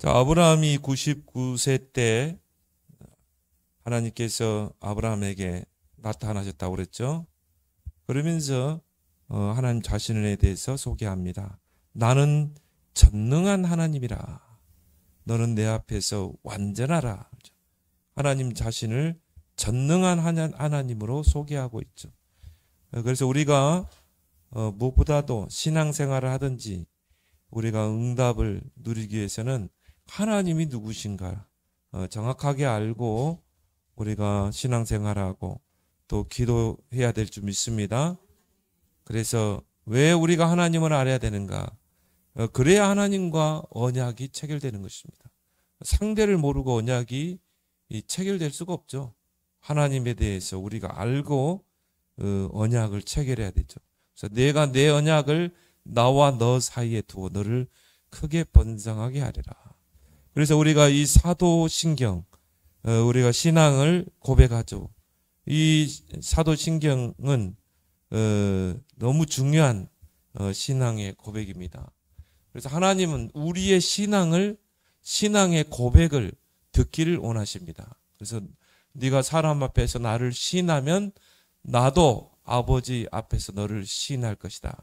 자, 아브라함이 99세 때 하나님께서 아브라함에게 나타나셨다고 그랬죠. 그러면서 하나님 자신에 대해서 소개합니다. 나는 전능한 하나님이라. 너는 내 앞에서 완전하라. 하나님 자신을 전능한 하나님으로 소개하고 있죠. 그래서 우리가 무엇보다도 신앙생활을 하든지 우리가 응답을 누리기 위해서는 하나님이 누구신가 정확하게 알고 우리가 신앙생활하고 또 기도해야 될 줄 믿습니다. 그래서 왜 우리가 하나님을 알아야 되는가? 그래야 하나님과 언약이 체결되는 것입니다. 상대를 모르고 언약이 체결될 수가 없죠. 하나님에 대해서 우리가 알고 언약을 체결해야 되죠. 그래서 내가 내 언약을 나와 너 사이에 두어 너를 크게 번성하게 하리라. 그래서 우리가 이 사도신경 우리가 신앙을 고백하죠. 이 사도신경은 너무 중요한 신앙의 고백입니다. 그래서 하나님은 우리의 신앙의 고백을 듣기를 원하십니다. 그래서 네가 사람 앞에서 나를 시인하면 나도 아버지 앞에서 너를 시인할 것이다.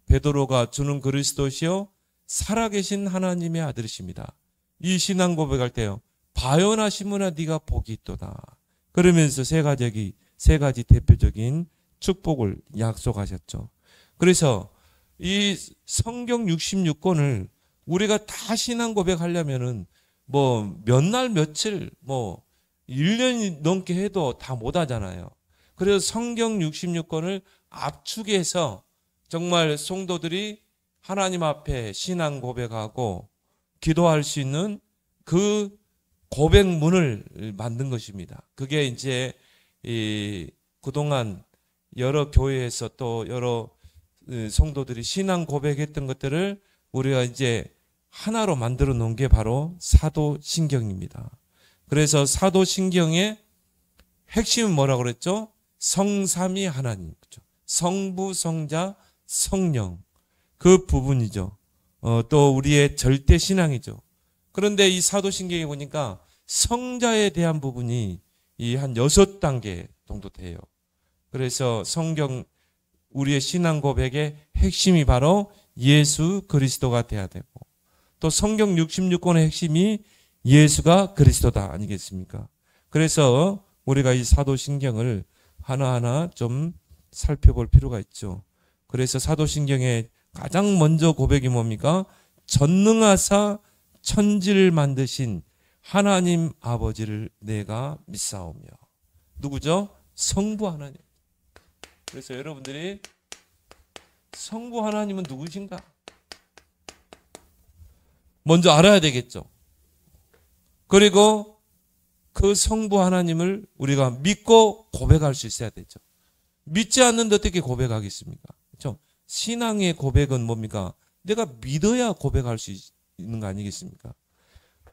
베드로가 주는 그리스도시요 살아계신 하나님의 아들이십니다. 이 신앙 고백할 때요. 바요나시므나 네가 복이 있도다. 그러면서 세 가지 대표적인 축복을 약속하셨죠. 그래서 이 성경 66권을 우리가 다 신앙 고백하려면은 뭐 몇 날 며칠 1년이 넘게 해도 다 못하잖아요. 그래서 성경 66권을 압축해서 정말 성도들이 하나님 앞에 신앙 고백하고 기도할 수 있는 그 고백문을 만든 것입니다. 그게 이제 그동안 여러 교회에서 또 여러 성도들이 신앙 고백했던 것들을 우리가 이제 하나로 만들어 놓은 게 바로 사도신경입니다. 그래서 사도신경의 핵심은 뭐라고 그랬죠? 성삼위 하나님, 그렇죠? 성부, 성자, 성령 그 부분이죠. 또 우리의 절대 신앙이죠. 그런데 이 사도신경에 보니까 성자에 대한 부분이 이 한 6단계 정도 돼요. 그래서 성경 우리의 신앙 고백의 핵심이 바로 예수 그리스도가 돼야 되고 또 성경 66권의 핵심이 예수가 그리스도다 아니겠습니까? 그래서 우리가 이 사도신경을 하나하나 좀 살펴볼 필요가 있죠. 그래서 사도신경의 가장 먼저 고백이 뭡니까? 전능하사 천지를 만드신 하나님 아버지를 내가 믿사오며. 누구죠? 성부 하나님. 그래서 여러분들이 성부 하나님은 누구신가? 먼저 알아야 되겠죠. 그리고 그 성부 하나님을 우리가 믿고 고백할 수 있어야 되죠. 믿지 않는데 어떻게 고백하겠습니까? 그렇죠? 신앙의 고백은 뭡니까? 내가 믿어야 고백할 수 있는 거 아니겠습니까?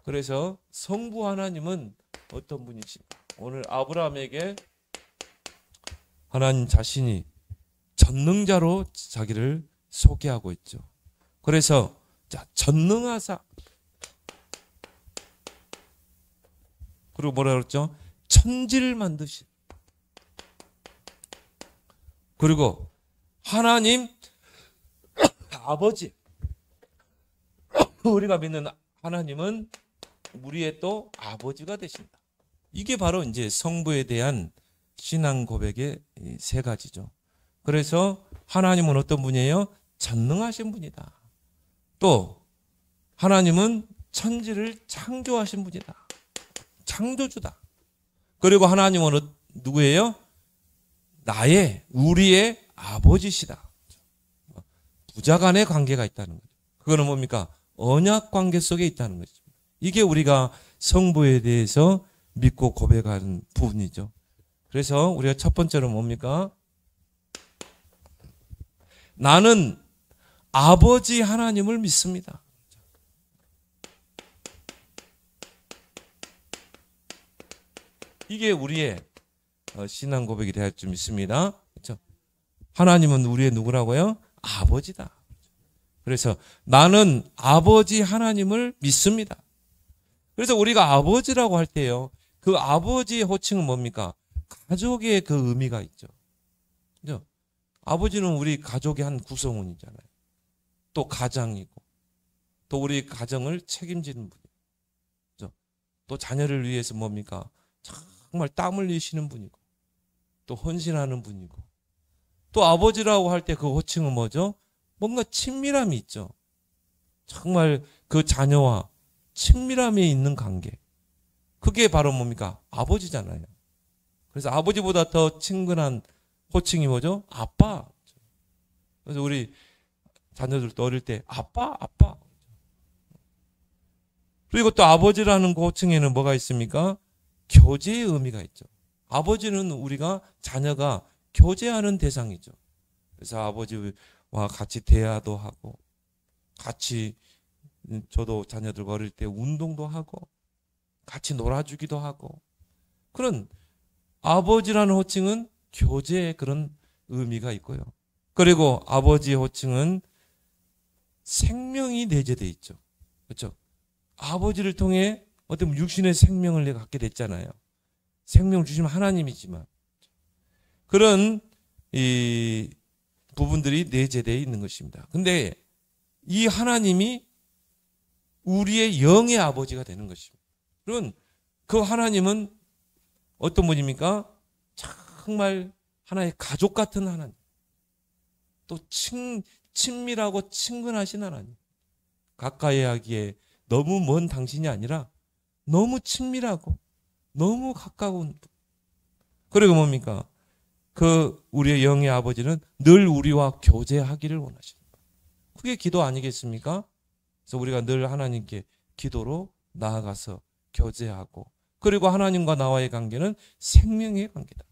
그래서 성부 하나님은 어떤 분이십니까? 오늘 아브라함에게 하나님 자신이 전능자로 자기를 소개하고 있죠. 그래서 자, 전능하사. 그리고 뭐라 그랬죠? 천지를 만드신. 그리고 하나님 아버지. 우리가 믿는 하나님은 우리의 또 아버지가 되신다. 이게 바로 이제 성부에 대한 신앙 고백의 세 가지죠. 그래서 하나님은 어떤 분이에요? 전능하신 분이다. 또 하나님은 천지를 창조하신 분이다. 창조주다. 그리고 하나님은 누구예요? 우리의 아버지시다. 부자간의 관계가 있다는 거죠. 그거는 뭡니까? 언약 관계 속에 있다는 거죠. 이게 우리가 성부에 대해서 믿고 고백하는 부분이죠. 그래서 우리가 첫 번째로 뭡니까? 나는 아버지 하나님을 믿습니다. 이게 우리의 신앙 고백이 될 줄 믿습니다. 그렇죠? 하나님은 우리의 누구라고요? 아버지다. 그래서 나는 아버지 하나님을 믿습니다. 그래서 우리가 아버지라고 할 때요, 그 아버지의 호칭은 뭡니까? 가족의 그 의미가 있죠. 그죠? 아버지는 우리 가족의 한 구성원이잖아요. 또 가장이고, 또 우리 가정을 책임지는 분이죠. 그죠? 또 자녀를 위해서 뭡니까? 정말 땀 흘리시는 분이고, 또 헌신하는 분이고, 또 아버지라고 할 때 그 호칭은 뭐죠? 뭔가 친밀함이 있죠. 정말 그 자녀와 친밀함이 있는 관계. 그게 바로 뭡니까? 아버지잖아요. 그래서 아버지보다 더 친근한 호칭이 뭐죠? 아빠. 그래서 우리 자녀들도 어릴 때 아빠, 아빠. 그리고 또 아버지라는 그 호칭에는 뭐가 있습니까? 교제의 의미가 있죠. 아버지는 우리가 자녀가 교제하는 대상이죠. 그래서 아버지와 같이 대화도 하고, 같이 저도 자녀들과 어릴 때 운동도 하고, 같이 놀아주기도 하고, 그런 아버지라는 호칭은 교제의 그런 의미가 있고요. 그리고 아버지의 호칭은 생명이 내재되어 있죠. 그렇죠? 아버지를 통해 어떤 육신의 생명을 내가 갖게 됐잖아요. 생명을 주시면 하나님이지만 그런 이 부분들이 내재되어 있는 것입니다. 근데 이 하나님이 우리의 영의 아버지가 되는 것입니다. 그런 그 하나님은 어떤 분입니까? 정말 하나의 가족 같은 하나님. 또 친밀하고 친근하신 하나님. 가까이 하기에 너무 먼 당신이 아니라 너무 친밀하고 너무 가까운 분. 그리고 뭡니까? 그 우리의 영의 아버지는 늘 우리와 교제하기를 원하십니다. 그게 기도 아니겠습니까? 그래서 우리가 늘 하나님께 기도로 나아가서 교제하고, 그리고 하나님과 나와의 관계는 생명의 관계다.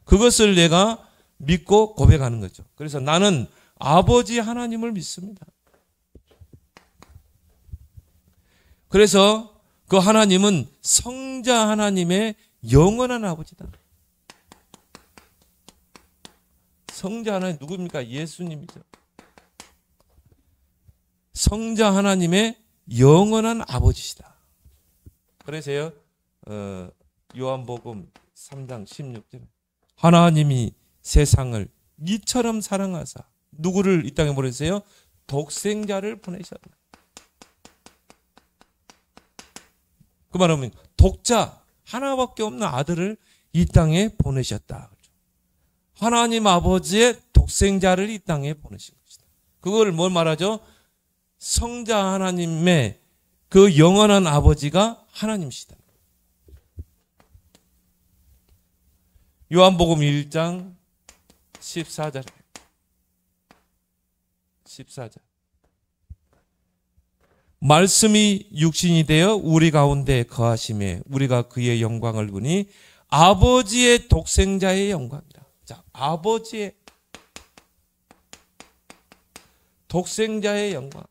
그것을 내가 믿고 고백하는 거죠. 그래서 나는 아버지 하나님을 믿습니다. 그래서 그 하나님은 성자 하나님의 영원한 아버지다. 성자 하나님 누구입니까? 예수님이죠. 성자 하나님의 영원한 아버지시다. 그래서요, 요한복음 3장 16절 하나님이 세상을 이처럼 사랑하사 누구를 이 땅에 보내세요? 독생자를 보내셨다. 그 말은 독자 하나밖에 없는 아들을 이 땅에 보내셨다. 하나님 아버지의 독생자를 이 땅에 보내신 것이다. 그걸 뭘 말하죠? 성자 하나님의 그 영원한 아버지가 하나님이시다. 요한복음 1장 14절. 말씀이 육신이 되어 우리 가운데 거하심에 우리가 그의 영광을 보니 아버지의 독생자의 영광이다. 자, 아버지의 독생자의 영광.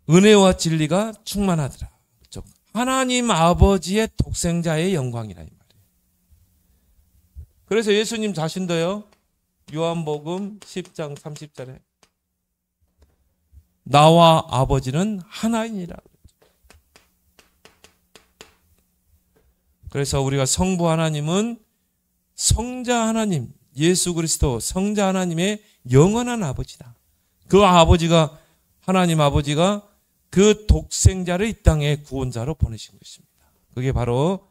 은혜와 진리가 충만하더라. 하나님 아버지의 독생자의 영광이라 이 말이에요. 그래서 예수님 자신도요, 요한복음 10장 30절에 나와 아버지는 하나이니라. 그래서 우리가 성부 하나님은 성자 하나님, 예수 그리스도 성자 하나님의 영원한 아버지다. 그 아버지가, 하나님 아버지가 그 독생자를 이 땅에 구원자로 보내신 것입니다. 그게 바로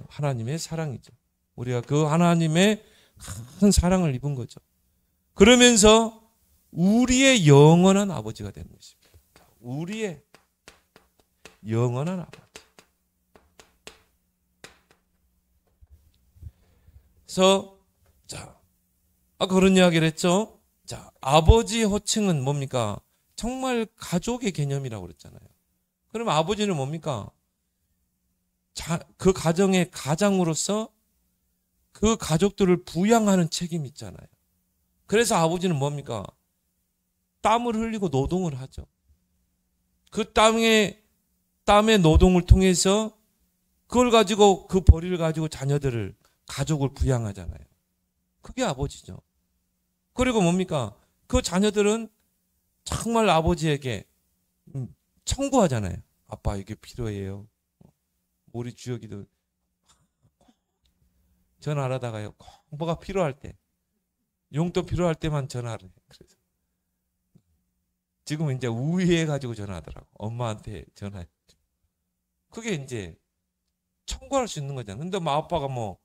하나님의 사랑이죠. 우리가 그 하나님의 큰 사랑을 입은 거죠. 그러면서 우리의 영원한 아버지가 되는 것입니다. 우리의 영원한 아버지. 그래서 자, 아까 그런 이야기를 했죠. 자, 아버지 호칭은 뭡니까? 정말 가족의 개념이라고 그랬잖아요. 그럼 아버지는 뭡니까? 그 가정의 가장으로서 그 가족들을 부양하는 책임이 있잖아요. 그래서 아버지는 뭡니까? 땀을 흘리고 노동을 하죠. 그 땀의 노동을 통해서 그걸 가지고, 그 벌이를 가지고 자녀들을, 가족을 부양하잖아요. 그게 아버지죠. 그리고 뭡니까? 그 자녀들은 정말 아버지에게 청구하잖아요. 아빠 이게 필요해요. 우리 주혁이도 전화를 하다가요. 꼭 뭐가 필요할 때, 용돈 필요할 때만 전화를 해요. 그래서 지금은 이제 우회해가지고 전화하더라고. 엄마한테 전화해. 그게 이제 청구할 수 있는 거잖아요. 근데 뭐 아빠가 뭐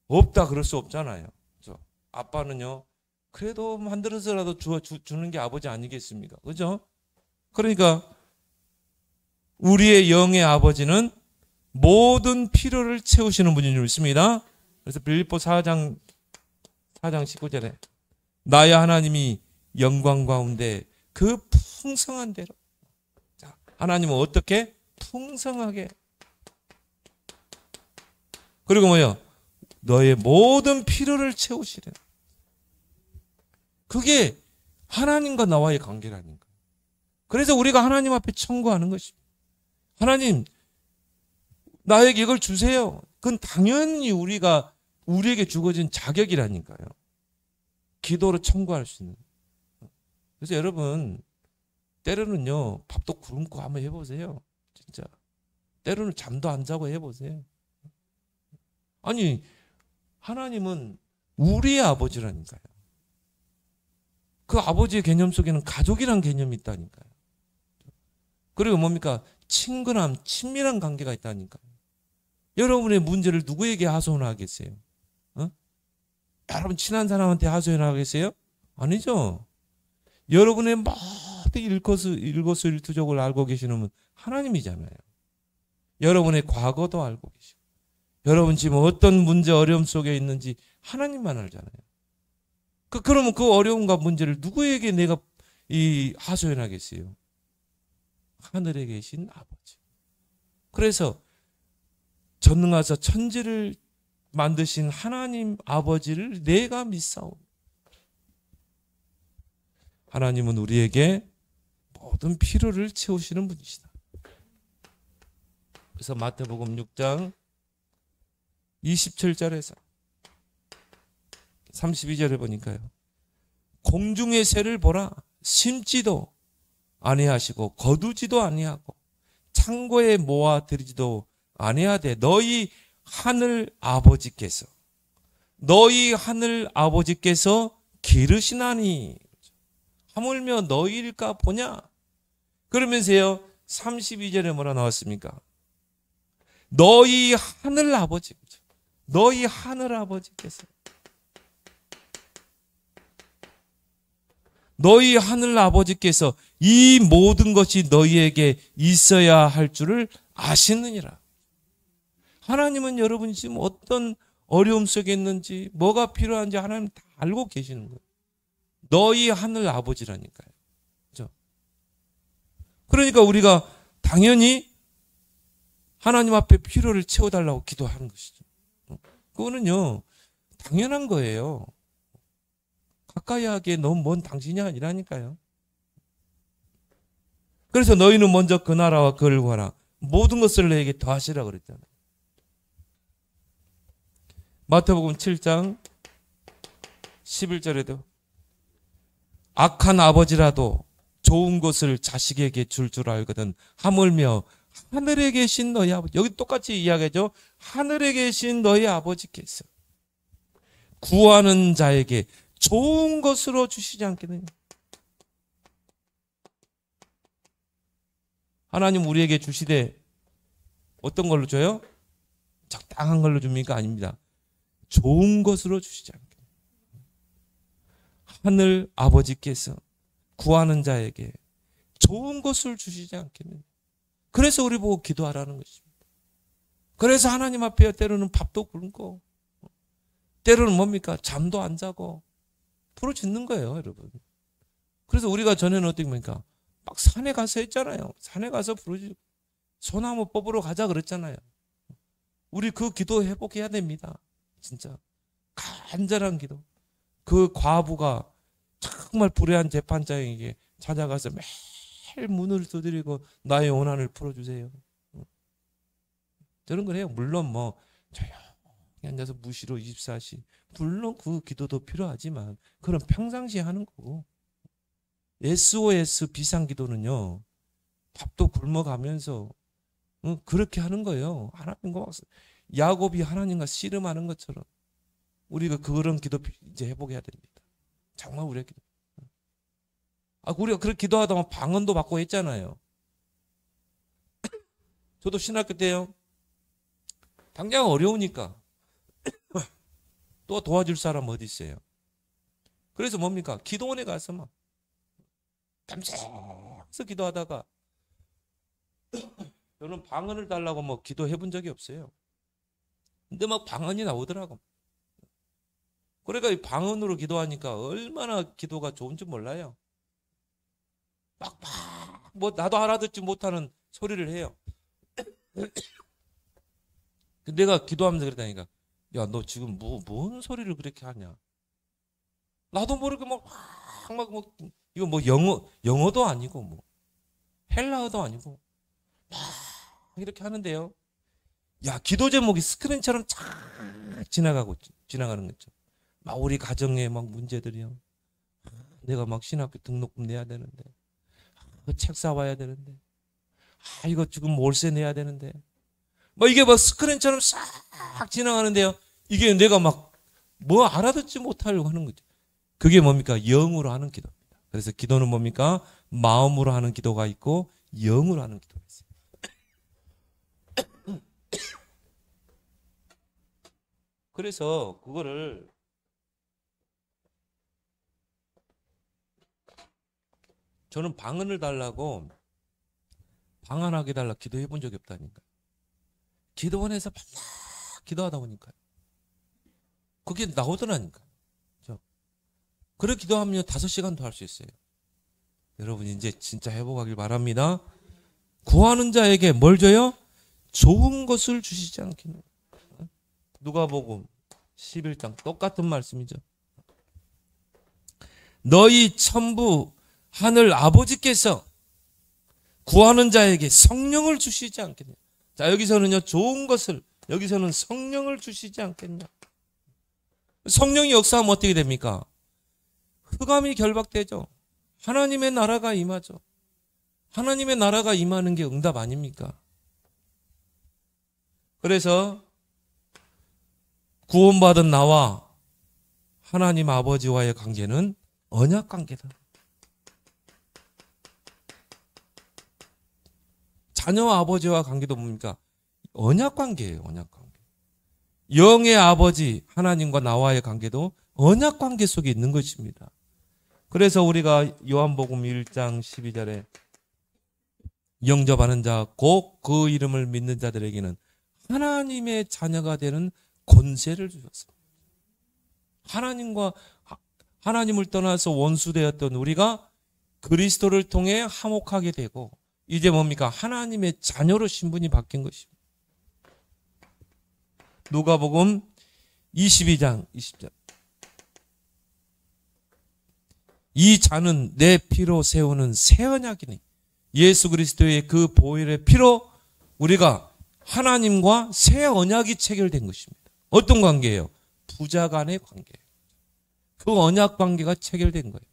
없다 그럴 수 없잖아요. 그죠? 아빠는요, 그래도 만들어서라도 주는 게 아버지 아니겠습니까? 그죠? 그러니까 우리의 영의 아버지는 모든 필요를 채우시는 분인 줄 믿습니다. 그래서 빌립보 4장 19절에 나의 하나님이 영광 가운데 그 풍성한 대로, 자, 하나님은 어떻게 풍성하게, 그리고 뭐요? 너의 모든 필요를 채우시래. 그게 하나님과 나와의 관계라는 거예요. 그래서 우리가 하나님 앞에 청구하는 것입니다. 하나님, 나에게 이걸 주세요. 그건 당연히 우리에게 주어진 자격이라니까요. 기도로 청구할 수 있는. 그래서 여러분, 때로는요, 밥도 굶고 한번 해보세요. 진짜. 때로는 잠도 안 자고 해보세요. 아니, 하나님은 우리의 아버지라니까요. 그 아버지의 개념 속에는 가족이란 개념이 있다니까요. 그리고 뭡니까? 친근함, 친밀한 관계가 있다니까요. 여러분의 문제를 누구에게 하소연하겠어요? 여러분 친한 사람한테 하소연하겠어요? 아니죠. 여러분의 모든 일거수일투족을 알고 계시는 분 하나님이잖아요. 여러분의 과거도 알고 계시고, 여러분 지금 어떤 문제 어려움 속에 있는지 하나님만 알잖아요. 그러면 그 어려움과 문제를 누구에게 내가 하소연하겠어요? 하늘에 계신 아버지. 그래서 전능하사 천지를 만드신 하나님 아버지를 내가 믿사오. 하나님은 우리에게 모든 필요를 채우시는 분이시다. 그래서 마태복음 6장 27절에서 32절에 보니까요. 공중의 새를 보라. 심지도 아니하시고 거두지도 아니하고 창고에 모아들이지도 아니하되 너희 하늘 아버지께서 기르시나니 하물며 너희일까 보냐. 그러면서요 32절에 뭐라 나왔습니까? 너희 하늘 아버지께서 이 모든 것이 너희에게 있어야 할 줄을 아시느니라. 하나님은 여러분이 지금 어떤 어려움 속에 있는지, 뭐가 필요한지 하나님 다 알고 계시는 거예요. 너희 하늘 아버지라니까요. 그렇죠? 그러니까 우리가 당연히 하나님 앞에 필요를 채워달라고 기도하는 것이죠. 그거는요, 당연한 거예요. 가까이 하기에 너무 먼 당신이 아니라니까요. 그래서 너희는 먼저 그 나라와 그를 구하라. 모든 것을 너에게 더하시라 그랬잖아요. 마태복음 7장 11절에도 악한 아버지라도 좋은 것을 자식에게 줄 알거든 하물며 하늘에 계신 너희 아버지, 여기 똑같이 이야기하죠. 하늘에 계신 너희 아버지께서 구하는 자에게 좋은 것으로 주시지 않겠느냐. 하나님 우리에게 주시되 어떤 걸로 줘요? 적당한 걸로 줍니까? 아닙니다. 좋은 것으로 주시지 않겠느냐. 하늘 아버지께서 구하는 자에게 좋은 것을 주시지 않겠느냐. 그래서 우리 보고 기도하라는 것입니다. 그래서 하나님 앞에 때로는 밥도 굶고, 때로는 뭡니까? 잠도 안 자고 부르짖는 거예요, 여러분. 그래서 우리가 전에는 어떻게 합니까? 막 산에 가서 했잖아요. 산에 가서 부르짖고 소나무 뽑으러 가자 그랬잖아요. 우리 그 기도 회복해야 됩니다. 진짜 간절한 기도. 그 과부가 정말 불의한 재판장에게 찾아가서 매일 문을 두드리고 나의 원한을 풀어주세요. 저런 걸 해요. 물론 뭐 앉아서 무시로 24시. 물론 그 기도도 필요하지만 그런 평상시에 하는 거고. SOS 비상기도는요. 밥도 굶어가면서 그렇게 하는 거예요. 하나님과 막 야곱이 하나님과 씨름하는 것처럼 우리가 그런 기도 이제 해보게 해야 됩니다. 정말 우리가 기도. 우리가 그렇게 기도하다 보면 방언도 받고 했잖아요. 저도 신학교 때요. 당장 어려우니까 또 도와줄 사람 어디 있어요? 그래서 뭡니까? 기도원에 가서 막 밤새서 기도하다가 저는 방언을 달라고 뭐 기도해 본 적이 없어요. 근데 막 방언이 나오더라고. 그러니까 이 방언으로 기도하니까 얼마나 기도가 좋은지 몰라요. 뭐 나도 알아듣지 못하는 소리를 해요. 내가 기도하면서 그랬다니까. 야, 너 지금 뭔 소리를 그렇게 하냐? 나도 모르게 이거 뭐 영어도 아니고 뭐 헬라어도 아니고 막 이렇게 하는데요. 야, 기도 제목이 스크린처럼 쫙 지나가는 거죠. 막 우리 가정에 막 문제들이요. 내가 막 신학교 등록금 내야 되는데, 책 사와야 되는데, 이거 지금 월세 내야 되는데, 이게 막 스크린처럼 싹 지나가는데요. 이게 내가 막 뭐 알아듣지 못하려고 하는 거죠. 그게 뭡니까? 영으로 하는 기도입니다. 그래서 기도는 뭡니까? 마음으로 하는 기도가 있고 영으로 하는 기도가 있어요. 그래서 그거를 저는 방언을 달라고 방언하게 달라 기도해 본 적이 없다니까. 기도원에서 맨날 기도하다 보니까요. 그게 나오더라니까. 그래 기도하면 5시간도 할 수 있어요. 여러분 이제 진짜 회복하길 바랍니다. 구하는 자에게 뭘 줘요? 좋은 것을 주시지 않겠느냐. 누가복음 11장 똑같은 말씀이죠. 너희 천부 하늘 아버지께서 구하는 자에게 성령을 주시지 않겠냐. 자, 여기서는요 좋은 것을, 여기서는 성령을 주시지 않겠냐. 성령이 역사하면 어떻게 됩니까? 흑암이 결박되죠. 하나님의 나라가 임하죠. 하나님의 나라가 임하는 게 응답 아닙니까? 그래서 구원받은 나와 하나님 아버지와의 관계는 언약 관계다. 자녀와 아버지와 관계도 뭡니까? 언약 관계예요. 언약 관계. 영의 아버지 하나님과 나와의 관계도 언약 관계 속에 있는 것입니다. 그래서 우리가 요한복음 1장 12절에 영접하는 자 곧 그 이름을 믿는 자들에게는 하나님의 자녀가 되는 권세를 주셨습니다. 하나님을 떠나서 원수되었던 우리가 그리스도를 통해 화목하게 되고 이제 뭡니까? 하나님의 자녀로 신분이 바뀐 것입니다. 누가복음 22장 20절. 이 잔은 내 피로 세우는 새 언약이니 예수 그리스도의 그 보혈의 피로 우리가 하나님과 새 언약이 체결된 것입니다. 어떤 관계예요? 부자 간의 관계예요. 그 언약 관계가 체결된 거예요.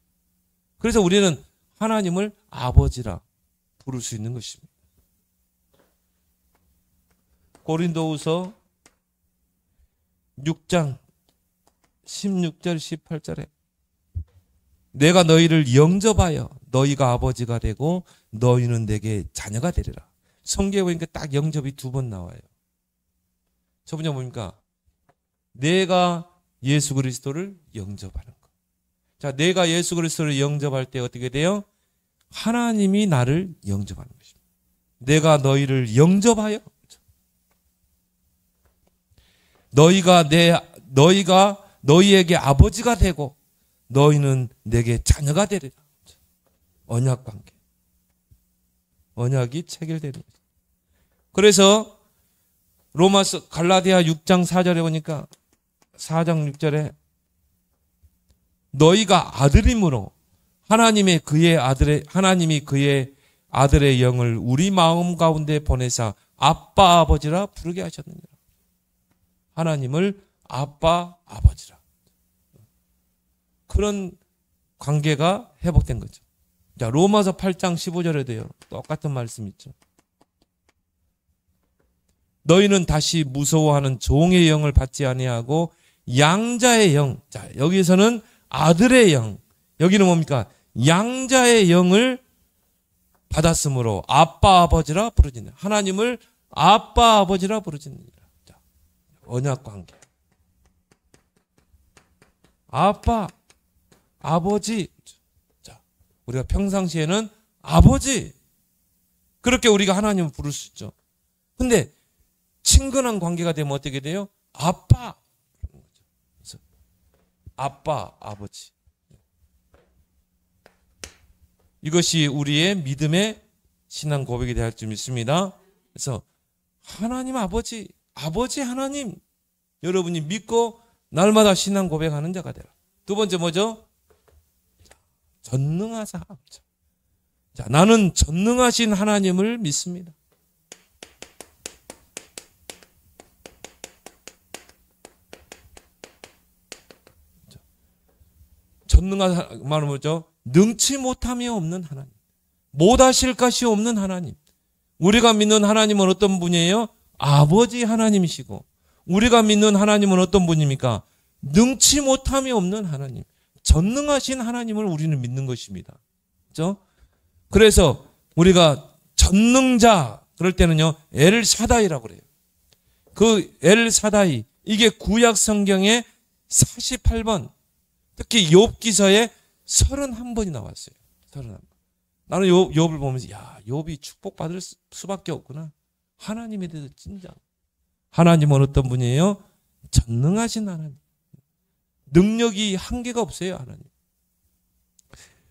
그래서 우리는 하나님을 아버지라 부를 수 있는 것입니다. 고린도후서 6장 16절 18절에 내가 너희를 영접하여 너희가 아버지가 되고 너희는 내게 자녀가 되리라. 성경에 보니까 딱 영접이 2번 나와요. 첫 번째 뭡니까? 내가 예수 그리스도를 영접하는 것. 자, 내가 예수 그리스도를 영접할 때 어떻게 돼요? 하나님이 나를 영접하는 것입니다. 내가 너희를 영접하여 너희가 너희에게 아버지가 되고 너희는 내게 자녀가 되리라. 언약 관계. 언약이 체결되는 거죠. 그래서 로마서 갈라디아 6장 4절에 보니까 4장 6절에 너희가 아들임으로 하나님이 그의 아들의 영을 우리 마음 가운데 보내사 아빠 아버지라 부르게 하셨느니라. 하나님을 아빠, 아버지라. 그런 관계가 회복된 거죠. 자, 로마서 8장 15절에도요. 똑같은 말씀 있죠. 너희는 다시 무서워하는 종의 영을 받지 아니하고 양자의 영. 자, 여기서는 아들의 영. 여기는 뭡니까? 양자의 영을 받았으므로 아빠 아버지라 부르짖는. 하나님을 아빠 아버지라 부르짖느니라. 자, 언약 관계. 아빠, 아버지. 자, 우리가 평상시에는 아버지. 그렇게 우리가 하나님을 부를 수 있죠. 근데 친근한 관계가 되면 어떻게 돼요? 아빠. 그래서 아빠, 아버지. 이것이 우리의 믿음의 신앙 고백이 될 줄 믿습니다. 그래서 하나님 아버지, 아버지 하나님, 여러분이 믿고 날마다 신앙 고백하는 자가 되라. 두 번째 뭐죠? 전능하사. 자, 나는 전능하신 하나님을 믿습니다. 전능한 말은 뭐죠? 능치 못함이 없는 하나님. 못하실 것이 없는 하나님. 우리가 믿는 하나님은 어떤 분이에요? 아버지 하나님이시고, 우리가 믿는 하나님은 어떤 분입니까? 능치 못함이 없는 하나님. 전능하신 하나님을 우리는 믿는 것입니다. 그렇죠? 그래서 우리가 전능자 그럴 때는요, 엘사다이라고 그래요. 그 엘사다이, 이게 구약 성경에 48번, 특히 욥기서에 31번이 나왔어요. 31번. 나는 욥을 보면서 야, 욥이 축복받을 수밖에 없구나. 하나님에 대해서 진짜. 하나님은 어떤 분이에요? 전능하신 하나님. 능력이 한계가 없어요, 하나님.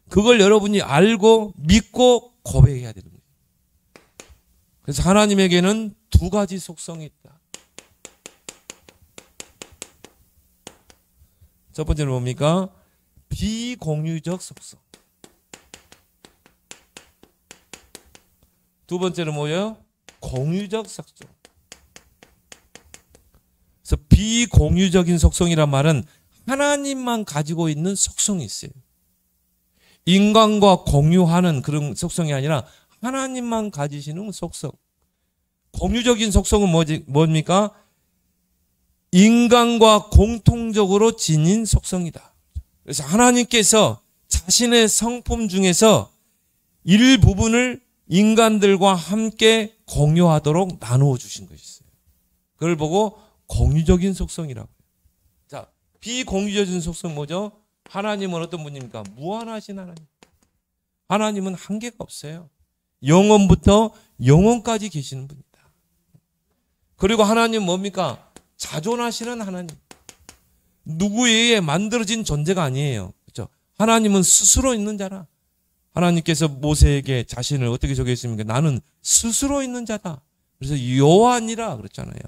그걸 여러분이 알고 믿고 고백해야 되는 거예요. 그래서 하나님에게는 두 가지 속성이 있다. 첫 번째는 뭡니까? 비공유적 속성. 두 번째는 뭐예요? 공유적 속성. 그래서 비공유적인 속성이란 말은 하나님만 가지고 있는 속성이 있어요. 인간과 공유하는 그런 속성이 아니라 하나님만 가지시는 속성. 공유적인 속성은 뭡니까? 인간과 공통적으로 지닌 속성이다. 그래서 하나님께서 자신의 성품 중에서 일부분을 인간들과 함께 공유하도록 나누어 주신 것이 있어요. 그걸 보고 공유적인 속성이라고 해요. 자, 비공유적인 속성 뭐죠? 하나님은 어떤 분입니까? 무한하신 하나님. 하나님은 한계가 없어요. 영원부터 영원까지 계시는 분이다. 그리고 하나님은 뭡니까? 자존하시는 하나님. 누구에 의해 만들어진 존재가 아니에요. 그렇죠? 하나님은 스스로 있는 자라. 하나님께서 모세에게 자신을 어떻게 소개했습니까? 나는 스스로 있는 자다. 그래서 여호와니라 그랬잖아요.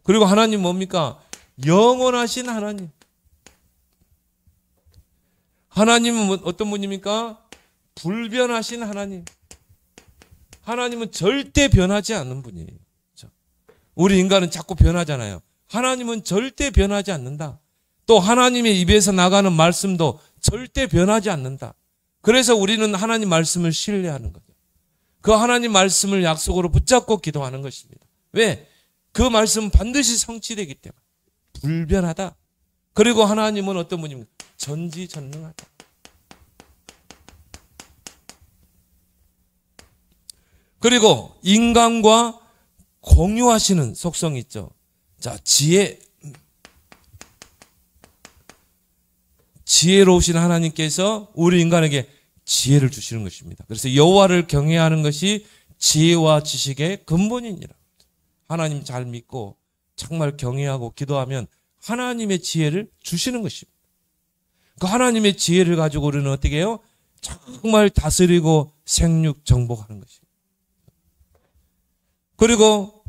그리고 하나님 뭡니까? 영원하신 하나님. 하나님은 어떤 분입니까? 불변하신 하나님. 하나님은 절대 변하지 않는 분이에요. 그렇죠? 우리 인간은 자꾸 변하잖아요. 하나님은 절대 변하지 않는다. 또 하나님의 입에서 나가는 말씀도 절대 변하지 않는다. 그래서 우리는 하나님 말씀을 신뢰하는 거죠. 그 하나님 말씀을 약속으로 붙잡고 기도하는 것입니다. 왜? 그 말씀은 반드시 성취되기 때문에. 불변하다. 그리고 하나님은 어떤 분입니까? 전지전능하다. 그리고 인간과 공유하시는 속성이 있죠. 자, 지혜로우신 하나님께서 우리 인간에게 지혜를 주시는 것입니다. 그래서 여호와를 경외하는 것이 지혜와 지식의 근본이니라. 하나님 잘 믿고 정말 경외하고 기도하면 하나님의 지혜를 주시는 것입니다. 그 하나님의 지혜를 가지고 우리는 어떻게 해요? 정말 다스리고 생육 정복하는 것입니다. 그리고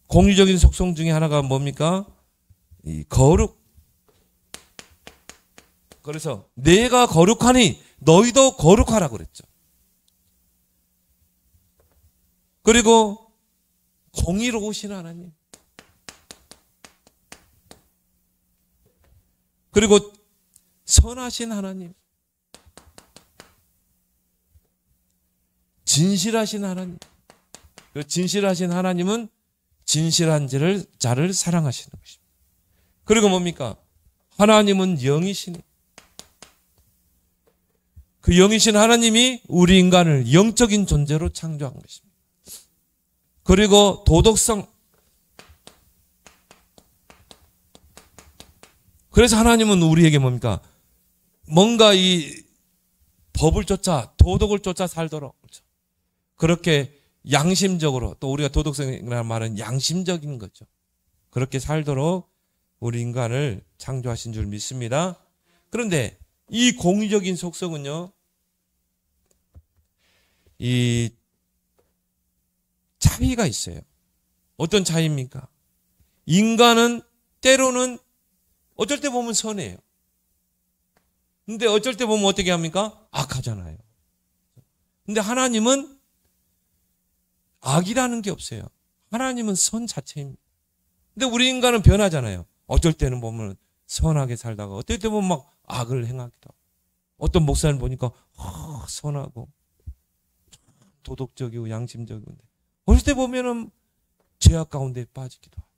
공유적인 속성 중에 하나가 뭡니까? 이 거룩. 그래서 내가 거룩하니 너희도 거룩하라고 그랬죠. 그리고 공의로우신 하나님. 그리고 선하신 하나님, 진실하신 하나님. 그 진실하신 하나님은 진실한 자를 사랑하시는 것입니다. 그리고 뭡니까? 하나님은 영이시니 그 영이신 하나님이 우리 인간을 영적인 존재로 창조한 것입니다. 그리고 도덕성. 그래서 하나님은 우리에게 뭡니까? 뭔가 이 법을 쫓아, 도덕을 쫓아 살도록. 그렇게 양심적으로, 또 우리가 도덕성이라는 말은 양심적인 거죠. 그렇게 살도록 우리 인간을 창조하신 줄 믿습니다. 그런데 이 공의적인 속성은요, 이 차이가 있어요. 어떤 차이입니까? 인간은 때로는 어쩔 때 보면 선해요. 근데 어쩔 때 보면 어떻게 합니까? 악하잖아요. 근데 하나님은 악이라는 게 없어요. 하나님은 선 자체입니다. 근데 우리 인간은 변하잖아요. 어쩔 때는 보면 선하게 살다가 어떨 때 보면 막 악을 행하기도 하고, 어떤 목사님 보니까 선하고 도덕적이고 양심적이고, 어쩔 때 보면은 죄악 가운데 빠지기도 하고.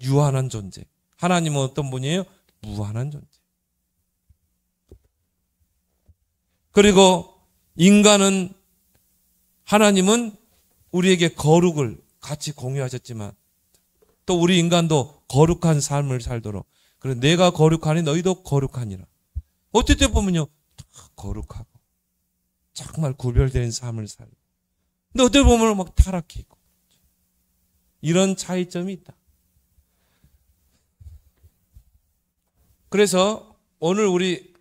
유한한 존재. 하나님은 어떤 분이에요? 무한한 존재. 그리고 인간은, 하나님은 우리에게 거룩을 같이 공유하셨지만 또 우리 인간도 거룩한 삶을 살도록, 그래 내가 거룩하니 너희도 거룩하니라. 어떨 때 보면요, 다 거룩하고 정말 구별된 삶을 살고, 근데 어떨 때 보면 막 타락해 있고, 이런 차이점이 있다. 그래서 오늘 우리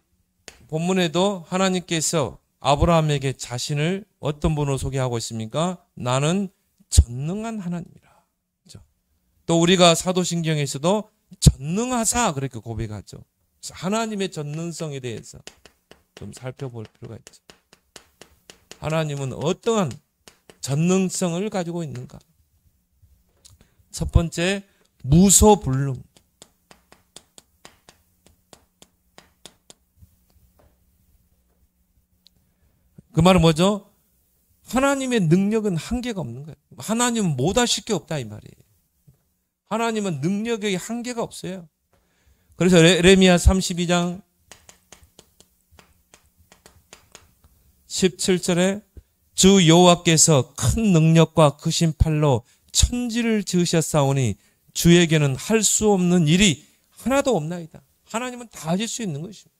본문에도 하나님께서 아브라함에게 자신을 어떤 분으로 소개하고 있습니까? 나는 전능한 하나님이라. 또 우리가 사도신경에서도 전능하사 그렇게 고백하죠. 하나님의 전능성에 대해서 좀 살펴볼 필요가 있죠. 하나님은 어떠한 전능성을 가지고 있는가? 첫 번째, 무소불능. 그 말은 뭐죠? 하나님의 능력은 한계가 없는 거예요. 하나님은 못하실 게 없다 이 말이에요. 하나님은 능력에 한계가 없어요. 그래서 레미야 32장 17절에 주 여호와께서 큰 능력과 크신 팔로 천지를 지으셨사오니 주에게는 할 수 없는 일이 하나도 없나이다. 하나님은 다 하실 수 있는 것입니다.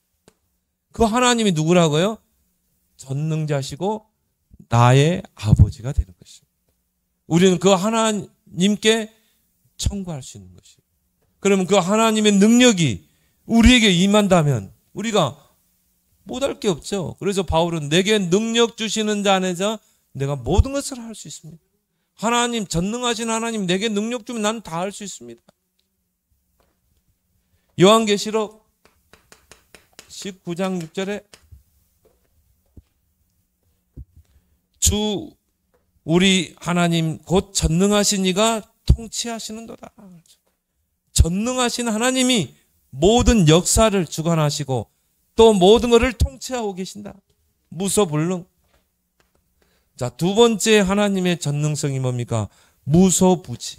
그 하나님이 누구라고요? 전능자시고 나의 아버지가 되는 것입니다. 우리는 그 하나님께 청구할 수 있는 것이에요. 그러면 그 하나님의 능력이 우리에게 임한다면 우리가 못할 게 없죠. 그래서 바울은 내게 능력 주시는 자 안에서 내가 모든 것을 할 수 있습니다. 하나님, 전능하신 하나님 내게 능력 주면 난 다 할 수 있습니다. 요한계시록 19장 6절에 주 우리 하나님 곧 전능하신 이가 통치하시는도다. 전능하신 하나님이 모든 역사를 주관하시고 또 모든 것을 통치하고 계신다. 무소불능. 자, 두 번째 하나님의 전능성이 뭡니까? 무소부지.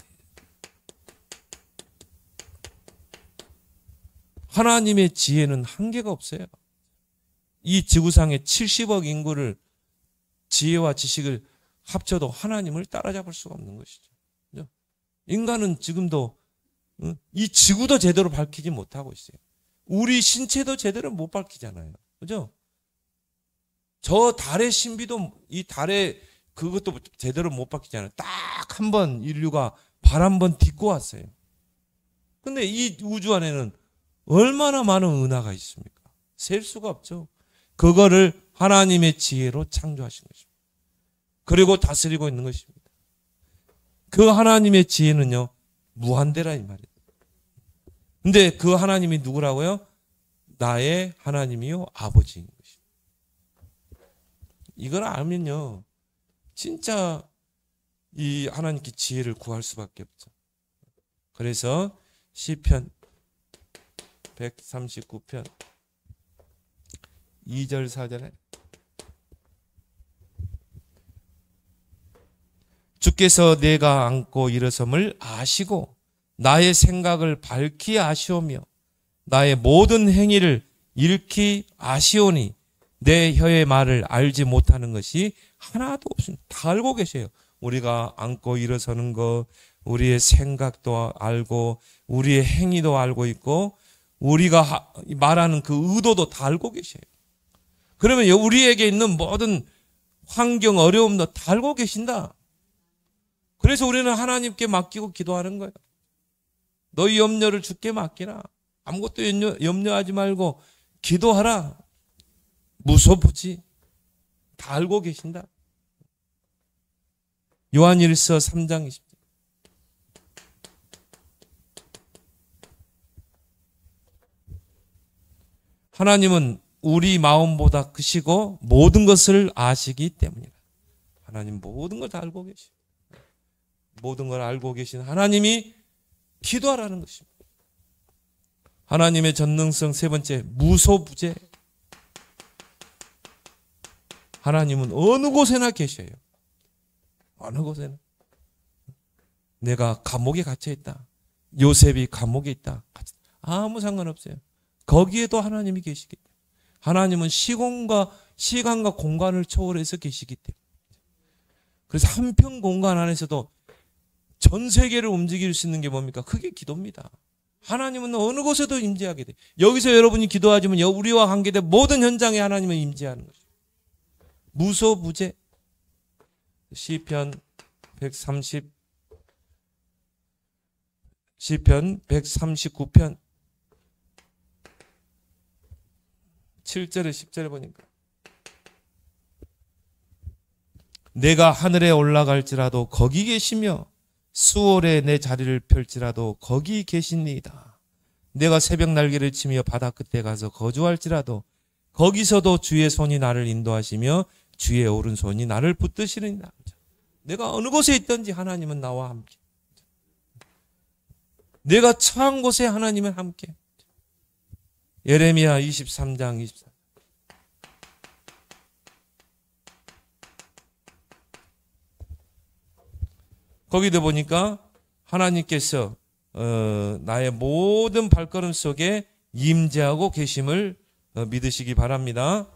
하나님의 지혜는 한계가 없어요. 이 지구상의 70억 인구를 지혜와 지식을 합쳐도 하나님을 따라잡을 수가 없는 것이죠. 인간은 지금도 이 지구도 제대로 밝히지 못하고 있어요. 우리 신체도 제대로 못 밝히잖아요. 그죠? 저 달의 신비도 이 달의 그것도 제대로 못 밝히잖아요. 딱 한 번 인류가 발 한 번 딛고 왔어요. 근데 이 우주 안에는 얼마나 많은 은하가 있습니까? 셀 수가 없죠. 그거를 하나님의 지혜로 창조하신 것입니다. 그리고 다스리고 있는 것입니다. 그 하나님의 지혜는요, 무한대라 이 말이에요. 근데 그 하나님이 누구라고요? 나의 하나님이요, 아버지인 것입니다. 이걸 알면요, 진짜 이 하나님께 지혜를 구할 수밖에 없죠. 그래서 시편 139편 2절 4절에 주께서 내가 앉고 일어섬을 아시고 나의 생각을 밝히 아시오며 나의 모든 행위를 익히 아시오니 내 혀의 말을 알지 못하는 것이 하나도 없습니다. 다 알고 계세요. 우리가 앉고 일어서는 것, 우리의 생각도 알고 우리의 행위도 알고 있고 우리가 말하는 그 의도도 다 알고 계세요. 그러면 우리에게 있는 모든 환경, 어려움도 다 알고 계신다. 그래서 우리는 하나님께 맡기고 기도하는 거예요. 너희 염려를 주께 맡기라. 아무것도 염려하지 말고 기도하라. 무소부지. 다 알고 계신다. 요한일서 3장 20절. 하나님은 우리 마음보다 크시고 모든 것을 아시기 때문이다. 하나님 모든 걸 다 알고 계시고 모든 걸 알고 계신 하나님이 기도하라는 것입니다. 하나님의 전능성 세 번째, 무소부재. 하나님은 어느 곳에나 계셔요. 어느 곳에나. 내가 감옥에 갇혀 있다. 요셉이 감옥에 있다. 아무 상관없어요. 거기에도 하나님이 계시기 때문에. 하나님은 시간과 공간을 초월해서 계시기 때문에. 그래서 한편 공간 안에서도 전 세계를 움직일 수 있는 게 뭡니까? 그게 기도입니다. 하나님은 어느 곳에도 임재하게 돼. 여기서 여러분이 기도하지만 우리와 관계된 모든 현장에 하나님은 임재하는 것이죠. 무소부재. 시편 139편 7절에 10절에 보니까 내가 하늘에 올라갈지라도 거기 계시며 수월에 내 자리를 펼지라도 거기 계십니다. 내가 새벽 날개를 치며 바다 끝에 가서 거주할지라도 거기서도 주의 손이 나를 인도하시며 주의 오른손이 나를 붙드시리니라. 내가 어느 곳에 있든지 하나님은 나와 함께. 내가 처한 곳에 하나님은 함께. 예레미야 23장 24. 거기도 보니까 하나님께서 나의 모든 발걸음 속에 임재하고 계심을 믿으시기 바랍니다.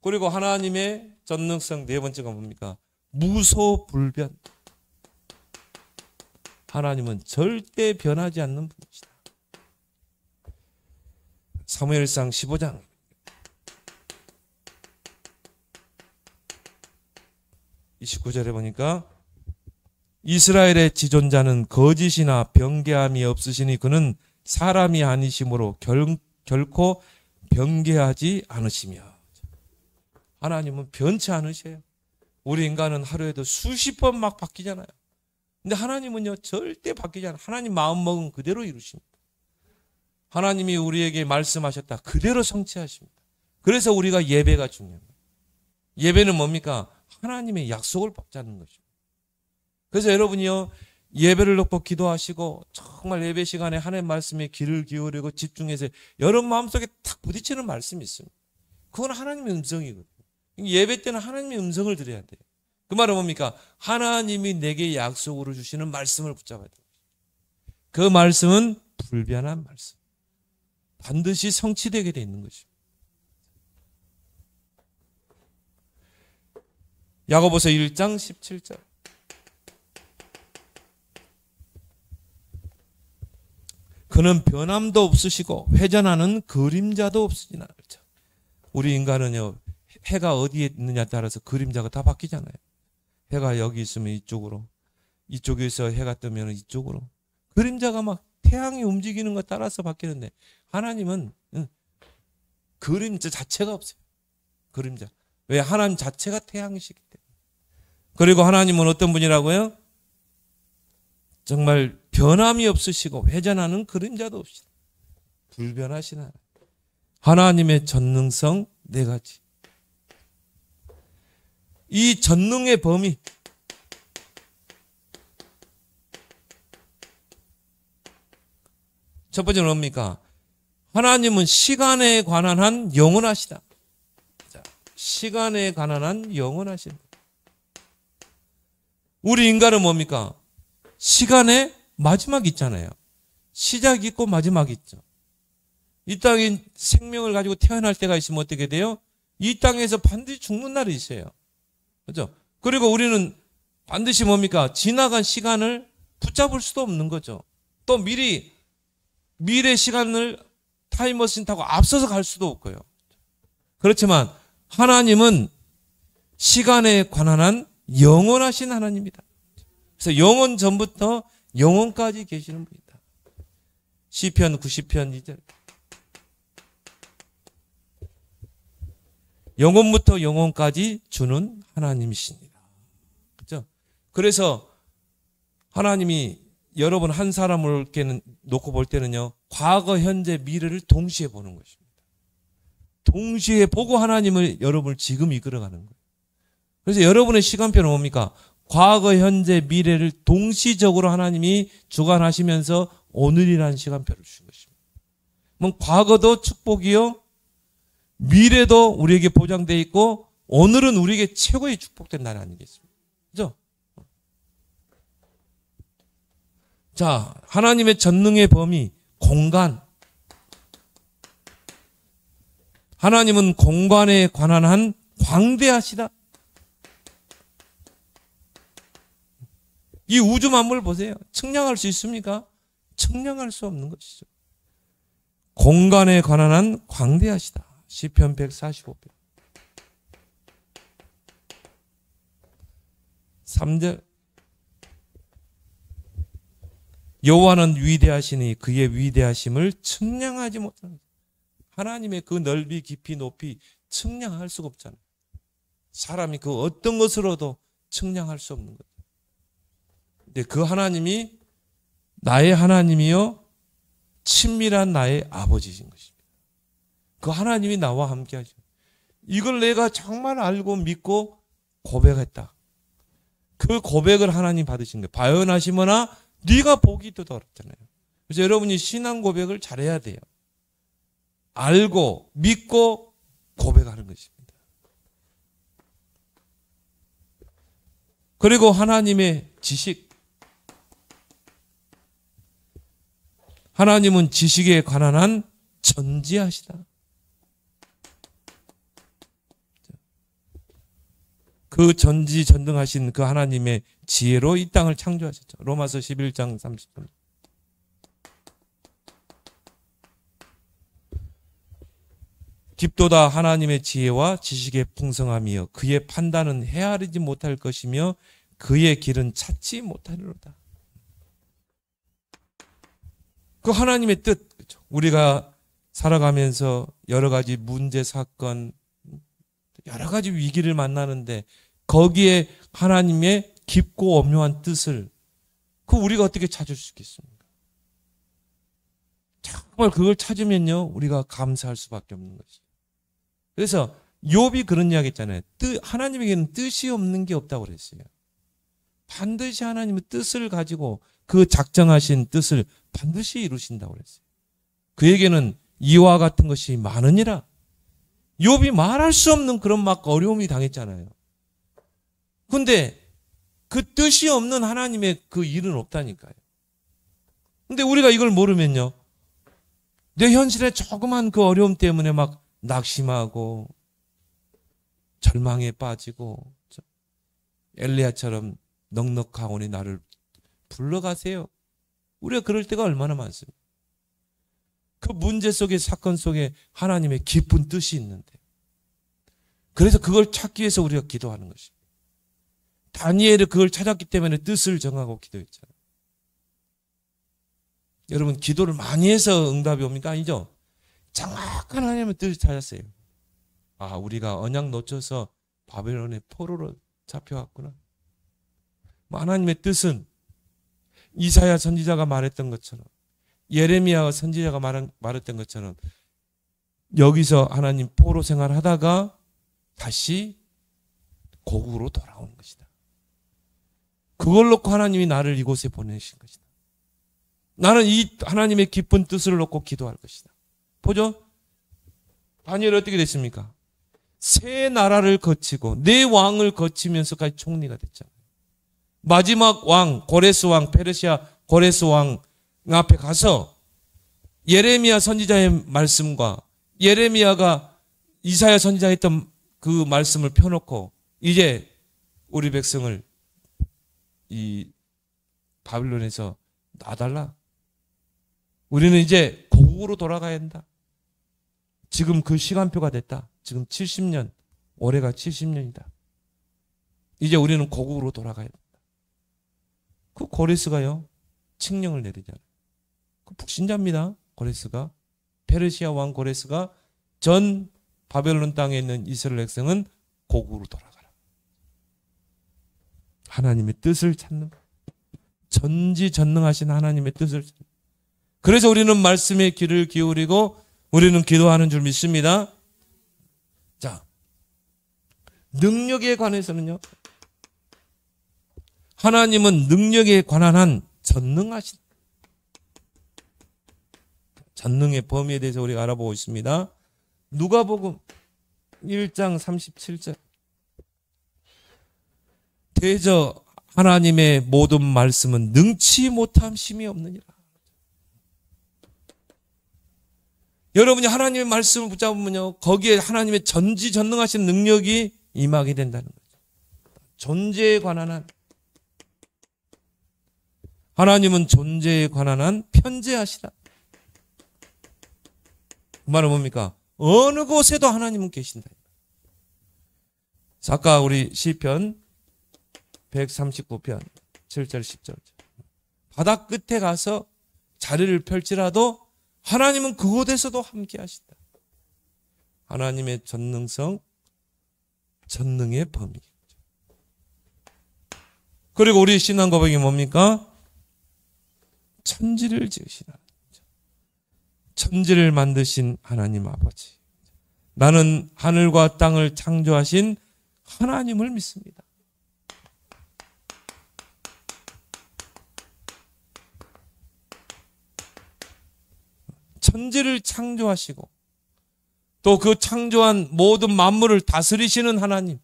그리고 하나님의 전능성 네 번째가 뭡니까? 무소불변. 하나님은 절대 변하지 않는 분이시다. 사무엘상 15장 29절에 보니까 이스라엘의 지존자는 거짓이나 변개함이 없으시니 그는 사람이 아니시므로 결코 변개하지 않으시며. 하나님은 변치 않으셔요. 우리 인간은 하루에도 수십 번 막 바뀌잖아요. 근데 하나님은요 절대 바뀌지 않아요. 하나님 마음먹은 그대로 이루십니다. 하나님이 우리에게 말씀하셨다 그대로 성취하십니다. 그래서 우리가 예배가 중요합니다. 예배는 뭡니까? 하나님의 약속을 붙잡는 것입니다. 그래서 여러분이요 예배를 놓고 기도하시고 정말 예배 시간에 하나님 말씀에 귀를 기울이고 집중해서 여러분 마음속에 탁 부딪히는 말씀이 있습니다. 그건 하나님의 음성이거든요. 예배 때는 하나님의 음성을 들어야 돼요. 그 말은 뭡니까? 하나님이 내게 약속으로 주시는 말씀을 붙잡아야 돼요. 그 말씀은 불변한 말씀. 반드시 성취되게 되어 있는 것입니다. 야고보서 1장 17절. 그는 변함도 없으시고 회전하는 그림자도 없으시나. 우리 인간은요 해가 어디에 있느냐에 따라서 그림자가 다 바뀌잖아요. 해가 여기 있으면 이쪽으로, 이쪽에서 해가 뜨면 이쪽으로. 그림자가 막 태양이 움직이는 것 따라서 바뀌는데 하나님은 그림자 자체가 없어요. 그림자. 왜? 하나님 자체가 태양이시기 때문에. 그리고 하나님은 어떤 분이라고요? 정말 변함이 없으시고 회전하는 그림자도 없이 불변하신 하나님. 하나님의 전능성 네 가지. 이 전능의 범위, 첫 번째는 뭡니까? 하나님은 시간에 관한 한 영원하시다. 자, 시간에 관한 한 영원하시다. 우리 인간은 뭡니까? 시간에 마지막이 있잖아요. 시작이 있고 마지막이 있죠. 이 땅에 생명을 가지고 태어날 때가 있으면 어떻게 돼요? 이 땅에서 반드시 죽는 날이 있어요. 그렇죠? 그리고 우리는 반드시 뭡니까? 지나간 시간을 붙잡을 수도 없는 거죠. 또 미래 시간을 타임머신 타고 앞서서 갈 수도 없고요. 그렇지만 하나님은 시간에 관한 한 영원하신 하나님이다. 그래서 영원 전부터 영원까지 계시는 분이다. 시편 90편 2절. 영원부터 영원까지 주는 하나님이십니다. 그렇죠? 그래서 하나님이 여러분 한 사람을 놓고 볼 때는요, 과거, 현재, 미래를 동시에 보는 것입니다. 동시에 보고 하나님을 여러분을 지금 이끌어가는 거예요. 그래서 여러분의 시간표는 뭡니까? 과거, 현재, 미래를 동시적으로 하나님이 주관하시면서 오늘이라는 시간표를 주신 것입니다. 그럼 과거도 축복이요, 미래도 우리에게 보장되어 있고 오늘은 우리에게 최고의 축복된 날 아니겠습니까? 그죠? 자, 하나님의 전능의 범위, 공간. 하나님은 공간에 관한 한 광대하시다. 이 우주 만물을 보세요. 측량할 수 있습니까? 측량할 수 없는 것이죠. 공간에 관한 한 광대하시다. 시편 145편 3절. 여호와는 위대하시니 그의 위대하심을 측량하지 못하는, 하나님의 그 넓이, 깊이, 높이 측량할 수가 없잖아요. 사람이 그 어떤 것으로도 측량할 수 없는 거죠. 근데 그 하나님이 나의 하나님이요, 친밀한 나의 아버지신 것입니다. 그 하나님이 나와 함께 하죠. 이걸 내가 정말 알고 믿고 고백했다. 그 고백을 하나님 받으신 거예요. 바요나시거나 네가 보기도 어렵잖아요. 그래서 여러분이 신앙 고백을 잘해야 돼요. 알고 믿고 고백하는 것입니다. 그리고 하나님의 지식. 하나님은 지식에 관한 한 전지하시다. 그 전지전능하신 그 하나님의 지혜로 이 땅을 창조하셨죠. 로마서 11장 30절. 깊도다 하나님의 지혜와 지식의 풍성함이여 그의 판단은 헤아리지 못할 것이며 그의 길은 찾지 못하리로다. 그 하나님의 뜻, 그렇죠? 우리가 살아가면서 여러 가지 문제, 사건, 여러 가지 위기를 만나는데 거기에 하나님의 깊고 엄묘한 뜻을 우리가 어떻게 찾을 수 있겠습니까? 정말 그걸 찾으면요, 우리가 감사할 수밖에 없는 것이죠. 그래서 욥이 그런 이야기 했잖아요. 하나님에게는 뜻이 없는 게 없다고 그랬어요. 반드시 하나님의 뜻을 가지고 그 작정하신 뜻을 반드시 이루신다고 그랬어요. 그에게는 이와 같은 것이 많으니라. 욥이 말할 수 없는 그런 막 어려움이 당했잖아요. 근데 그 뜻이 없는 하나님의 그 일은 없다니까요. 근데 우리가 이걸 모르면요, 내 현실에 조그만 그 어려움 때문에 막 낙심하고 절망에 빠지고, 엘리야처럼 넉넉하오니 나를 불러가세요. 우리가 그럴 때가 얼마나 많습니까? 그 문제 속에, 사건 속에 하나님의 깊은 뜻이 있는데, 그래서 그걸 찾기 위해서 우리가 기도하는 것입니다. 다니엘이 그걸 찾았기 때문에 뜻을 정하고 기도했잖아요. 여러분, 기도를 많이 해서 응답이 옵니까? 아니죠. 정확한 하나님의 뜻을 찾았어요. 아, 우리가 언약 놓쳐서 바벨론의 포로로 잡혀왔구나. 하나님의 뜻은 이사야 선지자가 말했던 것처럼, 예레미야 선지자가 말했던 것처럼 여기서 하나님 포로 생활하다가 다시 고국으로 돌아오는 것이다. 그걸 놓고 하나님이 나를 이곳에 보내신 것이다. 나는 이 하나님의 깊은 뜻을 놓고 기도할 것이다. 보죠? 다니엘이 어떻게 됐습니까? 세 나라를 거치고 네 왕을 거치면서까지 총리가 됐잖아요. 마지막 왕, 고레스 왕, 페르시아 고레스 왕 앞에 가서 예레미야 선지자의 말씀과 예레미야가 이사야 선지자가 했던 그 말씀을 펴놓고 이제 우리 백성을 이 바빌론에서 놔달라. 우리는 이제 고국으로 돌아가야 한다. 지금 그 시간표가 됐다. 지금 70년, 올해가 70년이다. 이제 우리는 고국으로 돌아가야 된다. 그 고레스가요, 칙령을 내리잖아요. 그 북신자입니다. 고레스가. 페르시아 왕 고레스가 전 바벨론 땅에 있는 이스라엘 백성은 고국으로 돌아가라. 하나님의 뜻을 찾는, 전지전능하신 하나님의 뜻을 찾는. 그래서 우리는 말씀에 귀를 기울이고 우리는 기도하는 줄 믿습니다. 자, 능력에 관해서는요, 하나님은 능력에 관한 한 전능하신, 전능의 범위에 대해서 우리가 알아보고 있습니다. 누가복음 1장 37절. 대저 하나님의 모든 말씀은 능치 못함 심이 없느니라. 여러분이 하나님의 말씀을 붙잡으면요, 거기에 하나님의 전지전능하신 능력이 임하게 된다는 거죠. 존재에 관한 한, 하나님은 존재에 관한 한 편재하시라. 그 말은 뭡니까? 어느 곳에도 하나님은 계신다. 아까 우리 시편 139편 7절 10절. 바다 끝에 가서 자리를 펼치라도 하나님은 그곳에서도 함께 하신다. 하나님의 전능성, 전능의 범위. 그리고 우리 신앙 고백이 뭡니까? 천지를 지으시나. 천지를 만드신 하나님 아버지. 나는 하늘과 땅을 창조하신 하나님을 믿습니다. 천지를 창조하시고 또 그 창조한 모든 만물을 다스리시는 하나님,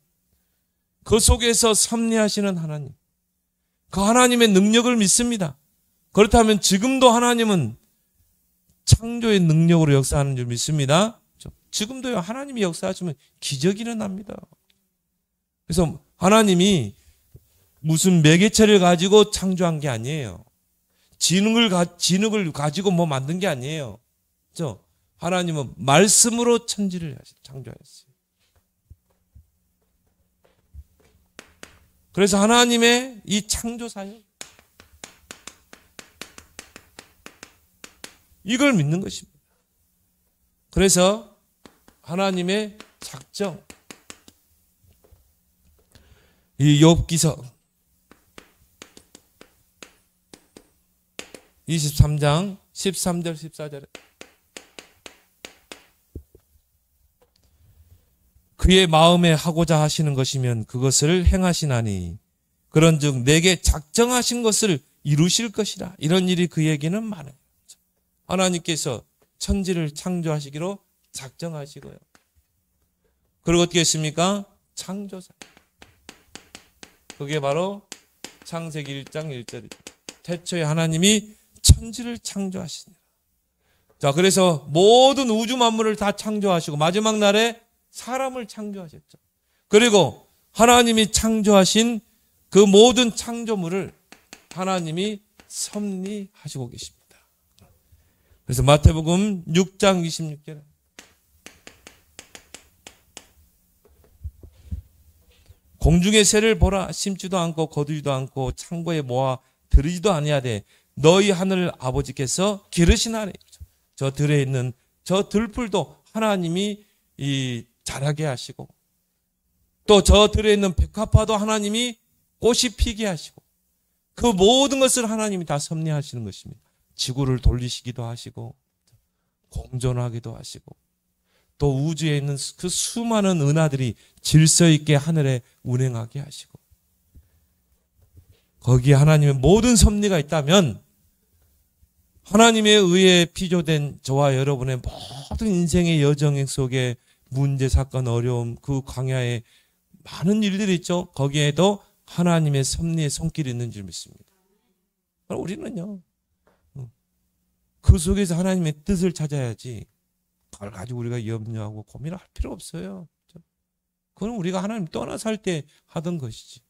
그 속에서 섭리하시는 하나님, 그 하나님의 능력을 믿습니다. 그렇다면 지금도 하나님은 창조의 능력으로 역사하는 줄 믿습니다. 지금도요, 하나님이 역사하시면 기적이 일어납니다. 그래서 하나님이 무슨 매개체를 가지고 창조한 게 아니에요. 지능을 가지고 뭐 만든 게 아니에요. 그렇죠? 하나님은 말씀으로 천지를 창조하셨어요. 그래서 하나님의 이 창조 사역, 이걸 믿는 것입니다. 그래서 하나님의 작정, 이 욥기서 23장 13절 14절에 그의 마음에 하고자 하시는 것이면 그것을 행하시나니 그런즉 내게 작정하신 것을 이루실 것이라. 이런 일이 그에게는 많아요. 하나님께서 천지를 창조하시기로 작정하시고요. 그리고 어떻게 했습니까? 창조사. 그게 바로 창세기 1장 1절이죠. 태초에 하나님이 천지를 창조하시니라. 자, 그래서 모든 우주 만물을 다 창조하시고 마지막 날에 사람을 창조하셨죠. 그리고 하나님이 창조하신 그 모든 창조물을 하나님이 섭리하시고 계십니다. 그래서 마태복음 6장 26절에 공중의 새를 보라. 심지도 않고 거두지도 않고 창고에 모아 들이지도 아니하되 너희 하늘 아버지께서 기르시나니. 저 들에 있는 저 들풀도 하나님이 자라게 하시고 또 저 들에 있는 백합화도 하나님이 꽃이 피게 하시고 그 모든 것을 하나님이 다 섭리하시는 것입니다. 지구를 돌리시기도 하시고 공존하기도 하시고 또 우주에 있는 그 수많은 은하들이 질서 있게 하늘에 운행하게 하시고 거기에 하나님의 모든 섭리가 있다면 하나님의 의에 피조된 저와 여러분의 모든 인생의 여정 속에 문제, 사건, 어려움, 그 광야에 많은 일들이 있죠. 거기에도 하나님의 섭리의 손길이 있는 줄 믿습니다. 우리는요, 그 속에서 하나님의 뜻을 찾아야지 그걸 가지고 우리가 염려하고 고민할 필요 없어요. 그건 우리가 하나님 떠나서 할 때 하던 것이지.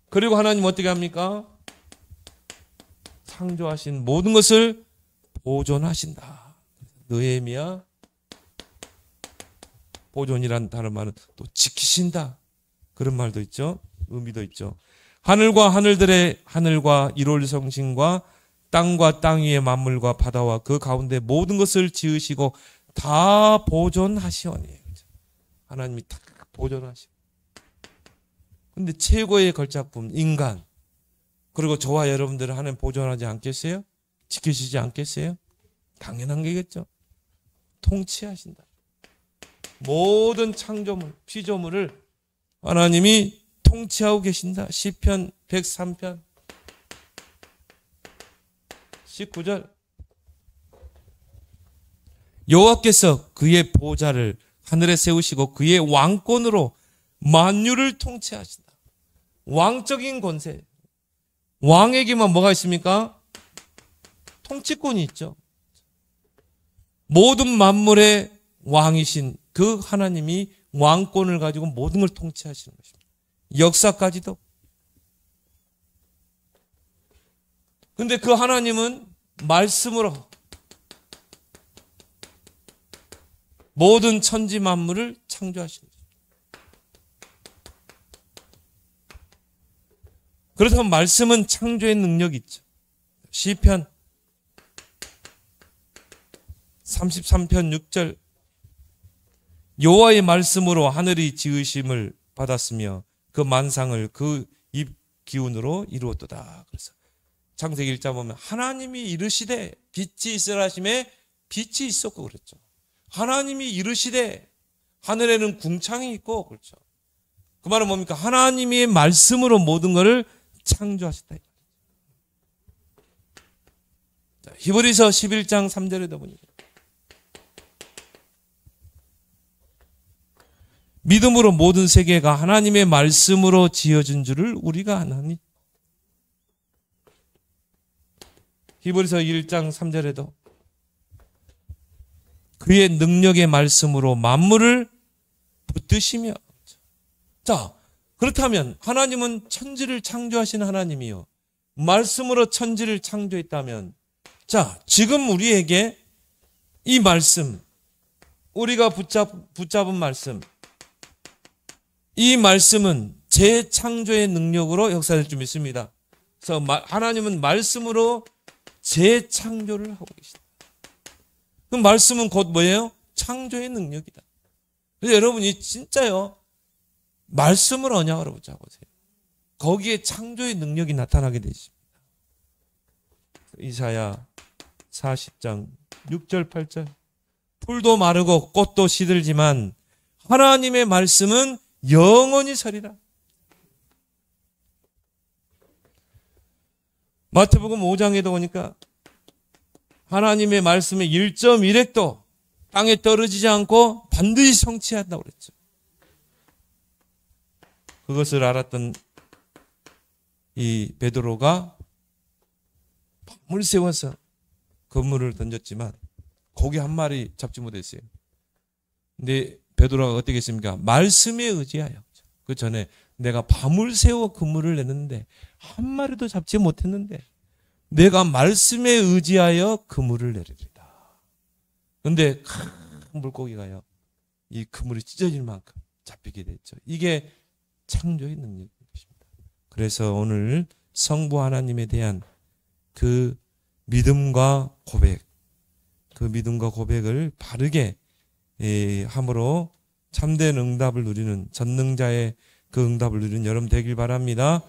그리고 하나님 어떻게 합니까? 창조하신 모든 것을 보존하신다. 느헤미야, 보존이란 다른 말은 또 지키신다. 그런 말도 있죠. 의미도 있죠. 하늘과 하늘들의 하늘과 일월 성신과 땅과 땅 위의 만물과 바다와 그 가운데 모든 것을 지으시고 다 보존하시오니. 하나님이 다 보존하시오. 근데 최고의 걸작품 인간, 그리고 저와 여러분들을 하나님 보존하지 않겠어요? 지키시지 않겠어요? 당연한 게겠죠. 통치하신다. 모든 창조물, 피조물을 하나님이 통치하고 계신다. 시편 103편 19절. 여호와께서 그의 보좌를 하늘에 세우시고 그의 왕권으로 만유를 통치하신다. 왕적인 권세. 왕에게만 뭐가 있습니까? 통치권이 있죠. 모든 만물의 왕이신 그 하나님이 왕권을 가지고 모든 걸 통치하시는 것입니다. 역사까지도. 근데 그 하나님은 말씀으로 모든 천지 만물을 창조하시는 것입니다. 그래서 말씀은 창조의 능력이 있죠. 시편 33편 6절. 여호와의 말씀으로 하늘이 지으심을 받았으며 그 만상을 그 입 기운으로 이루었도다. 그래서 창세기 1장 보면 하나님이 이르시되 빛이 있으라 하심에 빛이 있었고 그랬죠. 하나님이 이르시되 하늘에는 궁창이 있고 그렇죠. 그 말은 뭡니까? 하나님의 말씀으로 모든 것을 창조하셨다. 히브리서 11장 3절에도 보니까 믿음으로 모든 세계가 하나님의 말씀으로 지어진 줄을 우리가 아나니. 히브리서 1장 3절에도 그의 능력의 말씀으로 만물을 붙드시며. 자, 그렇다면 하나님은 천지를 창조하신 하나님이요, 말씀으로 천지를 창조했다면, 자, 지금 우리에게 이 말씀, 우리가 붙잡은 말씀, 이 말씀은 재창조의 능력으로 역사될 줄 믿습니다. 그래서 하나님은 말씀으로 재창조를 하고 계시다. 그 말씀은 곧 뭐예요? 창조의 능력이다. 그래서 여러분이 진짜요, 말씀을 언약으로 붙잡으세요. 거기에 창조의 능력이 나타나게 되십니다. 이사야 40장 6절 8절. 풀도 마르고 꽃도 시들지만 하나님의 말씀은 영원히 서리라. 마태복음 5장에도 보니까 하나님의 말씀의 1.1획도 땅에 떨어지지 않고 반드시 성취한다고 그랬죠. 그것을 알았던 이 베드로가 밤을 세워서 그물을 던졌지만 고기 한 마리 잡지 못했어요. 근데 베드로가 어떻게 했습니까? 말씀에 의지하여. 그 전에 내가 밤을 세워 그물을 냈는데 한 마리도 잡지 못했는데 내가 말씀에 의지하여 그물을 내리리다. 그런데 큰 물고기가요, 이 그물이 찢어질 만큼 잡히게 됐죠. 이게 창조의 능력인 것입니다. 그래서 오늘 성부 하나님에 대한 그 믿음과 고백, 그 믿음과 고백을 바르게 함으로 참된 응답을 누리는, 전능자의 그 응답을 누리는 여러분 되길 바랍니다.